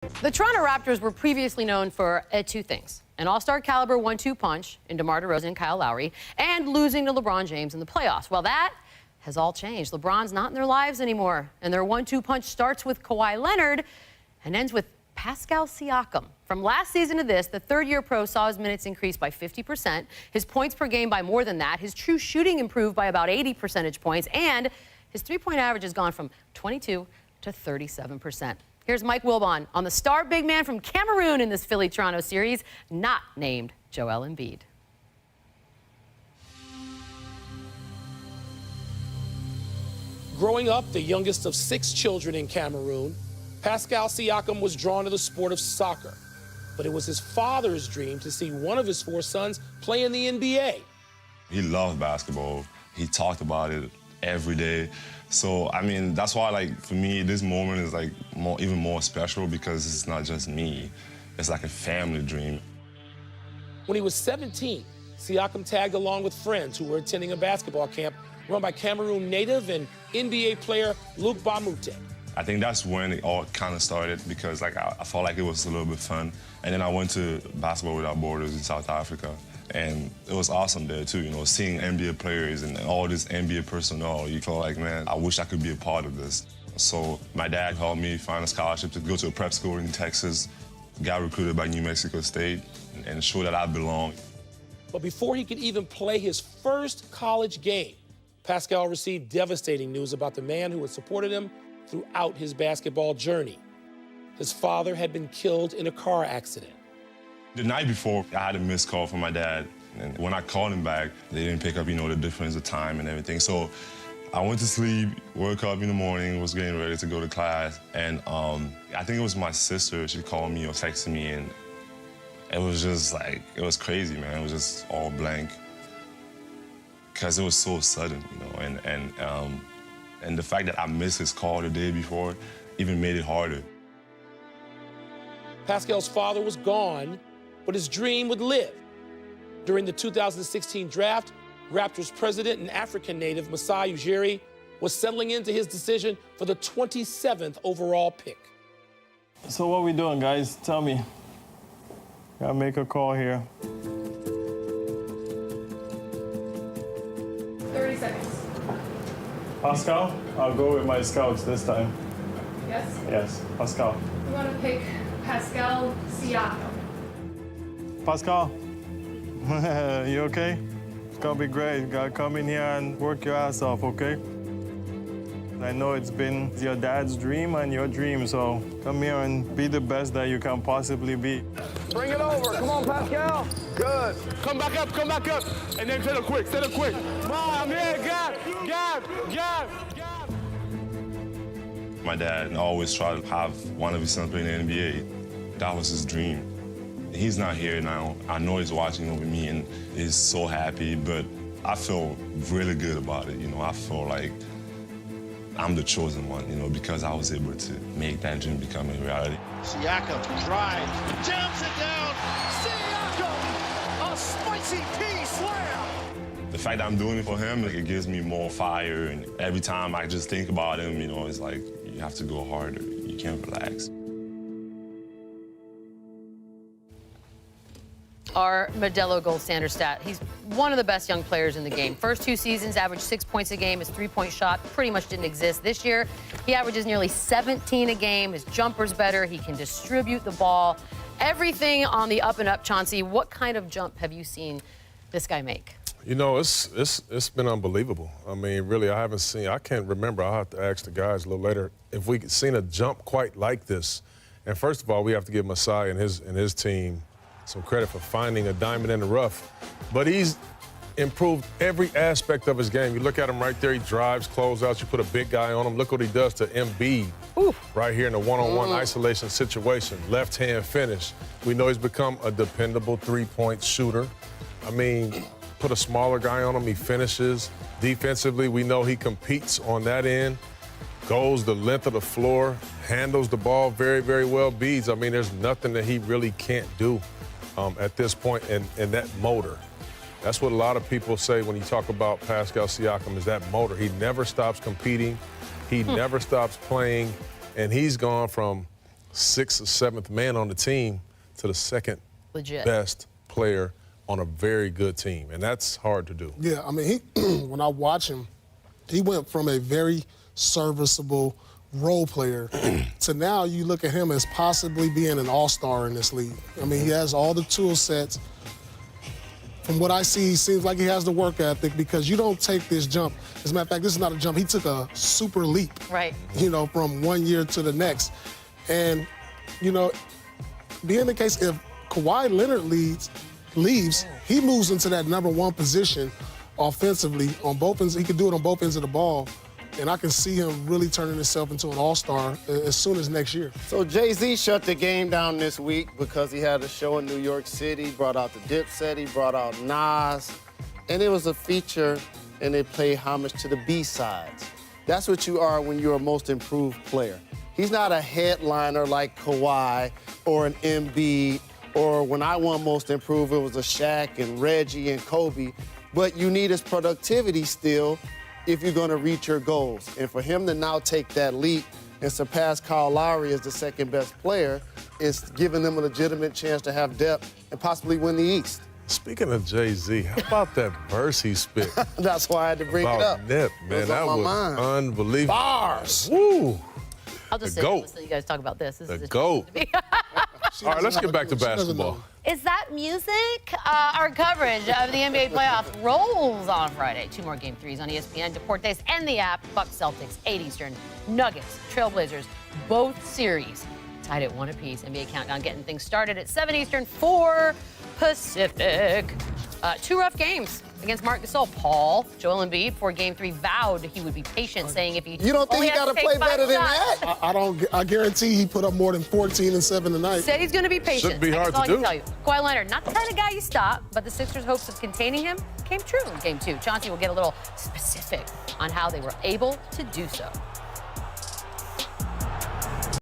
The Toronto Raptors were previously known for two things: an all-star caliber 1-2 punch in DeMar DeRozan and Kyle Lowry, and losing to LeBron James in the playoffs. Well, that has all changed. LeBron's not in their lives anymore, and their 1-2 punch starts with Kawhi Leonard and ends with Pascal Siakam. From last season to this, the third-year pro saw his minutes increase by 50%, his points per game by more than that, his true shooting improved by about 80 percentage points, and his three-point average has gone from 22 to 37%. Here's Mike Wilbon on the star big man from Cameroon in this Philly-Toronto series, not named Joel Embiid. Growing up the youngest of 6 children in Cameroon, Pascal Siakam was drawn to the sport of soccer. But it was his father's dream to see one of his 4 sons play in the NBA. He loved basketball. He talked about it every day. So, I mean, that's why, like, for me, this moment is, like, even more special because it's not just me. It's like a family dream. When he was 17, Siakam tagged along with friends who were attending a basketball camp run by Cameroon native and NBA player Luc Bamute. I think that's when it all kind of started because, like, I felt like it was a little bit fun. And then I went to Basketball Without Borders in South Africa. And it was awesome there, too, you know, seeing NBA players and all this NBA personnel. You feel like, man, I wish I could be a part of this. So my dad helped me find a scholarship to go to a prep school in Texas, got recruited by New Mexico State, and show that I belong. But before he could even play his first college game, Pascal received devastating news about the man who had supported him throughout his basketball journey. His father had been killed in a car accident. The night before, I had a missed call from my dad. And when I called him back, they didn't pick up, you know, the difference of time and everything. So I went to sleep, woke up in the morning, was getting ready to go to class. And I think it was my sister. She called me or texted me, and it was just like, it was crazy, man. It was just all blank. Because it was so sudden, you know, and the fact that I missed his call the day before even made it harder. Pascal's father was gone, but his dream would live. During the 2016 draft, Raptors president and African native Masai Ujiri was settling into his decision for the 27th overall pick. So what we doing, guys? Tell me. Gotta make a call here. 30 seconds. Pascal, I'll go with my scouts this time. Yes? Yes, Pascal. We want to pick Pascal Siakam. Pascal, you okay? It's gonna be great. You gotta come in here and work your ass off, okay? I know it's been your dad's dream and your dream, so come here and be the best that you can possibly be. Bring it over. Come on, Pascal. Good. Come back up, and then set it quick, Come on, I'm here, Gab. My dad always tried to have one of his sons play in the NBA. That was his dream. He's not here now. I know he's watching over me and he's so happy, but I feel really good about it. You know, I feel like I'm the chosen one, you know, because I was able to make that dream become a reality. Siakam drives, jams it down. Siakam, a spicy pea slam. The fact that I'm doing it for him, like, it gives me more fire, and every time I just think about him, you know, it's like you have to go harder. You can't relax. Our Modelo gold standard stat. He's one of the best young players in the game. First 2 seasons, averaged 6 points a game. His three-point shot pretty much didn't exist. This year, he averages nearly 17 a game. His jumper's better. He can distribute the ball. Everything on the up and up, Chauncey. What kind of jump have you seen this guy make? You know, it's been unbelievable. I mean, really, I can't remember. I'll have to ask the guys a little later if we've seen a jump quite like this. And first of all, we have to give Masai and his team some credit for finding a diamond in the rough. But he's improved every aspect of his game. You look at him right there, he drives, closeouts, you put a big guy on him. Look what he does to Embiid right here in a one-on-one isolation situation. Left-hand finish. We know he's become a dependable three-point shooter. I mean, put a smaller guy on him, he finishes. Defensively, we know he competes on that end. Goes the length of the floor, handles the ball very, very well. Beads, I mean, there's nothing that he really can't do at this point in that motor. That's what a lot of people say when you talk about Pascal Siakam, is that motor. He never stops competing. He never stops playing. And he's gone from 6th or 7th man on the team to the second Legit. best player on a very good team, and that's hard to do. Yeah, I mean, when I watch him, he went from a very serviceable role player to now you look at him as possibly being an all-star in this league. I mean, he has all the tool sets. From what I see, he seems like he has the work ethic because you don't take this jump. As a matter of fact, this is not a jump. He took a super leap, Right. From one year to the next. And, being the case, if Kawhi Leonard leaves, he moves into that number 1 position offensively on both ends. He could do it on both ends of the ball. And I can see him really turning himself into an all-star as soon as next year. So Jay-Z shut the game down this week because he had a show in New York City, brought out the Dipset, he brought out Nas, and it was a feature, and they played homage to the B-sides. That's what you are when you're a most improved player. He's not a headliner like Kawhi or an Embiid, or when I won most improved, it was a Shaq and Reggie and Kobe, but you need his productivity still if you're going to reach your goals. And for him to now take that leap and surpass Kyle Lowry as the second best player is giving them a legitimate chance to have depth and possibly win the East. Speaking of Jay-Z, how about that verse he spit? That's why I had to bring it up. About Nip, man, that was unbelievable. Bars. Woo! I'll just The sit and GOAT. listen to you guys talk about this. This The is GOAT. All right, let's get back to basketball. Is that music? Our coverage of the NBA playoffs rolls on Friday. 2 more Game 3s on ESPN, Deportes, and the app. Bucks, Celtics, 8 Eastern. Nuggets, Trailblazers, both series tied at 1 apiece. NBA Countdown getting things started at 7 Eastern, 4 Pacific. 2 rough games against Marc Gasol. Paul, Joel Embiid, before Game 3, vowed he would be patient, saying if he You don't think only he has got to take play 5 better than shots, that? I guarantee he put up more than 14 and 7 tonight. Said he's going to be patient. Shouldn't be hard That's all to I can do. tell you. Kawhi Leonard, not the kind of guy you stop, but the Sixers' hopes of containing him came true in Game 2. Chauncey will get a little specific on how they were able to do so.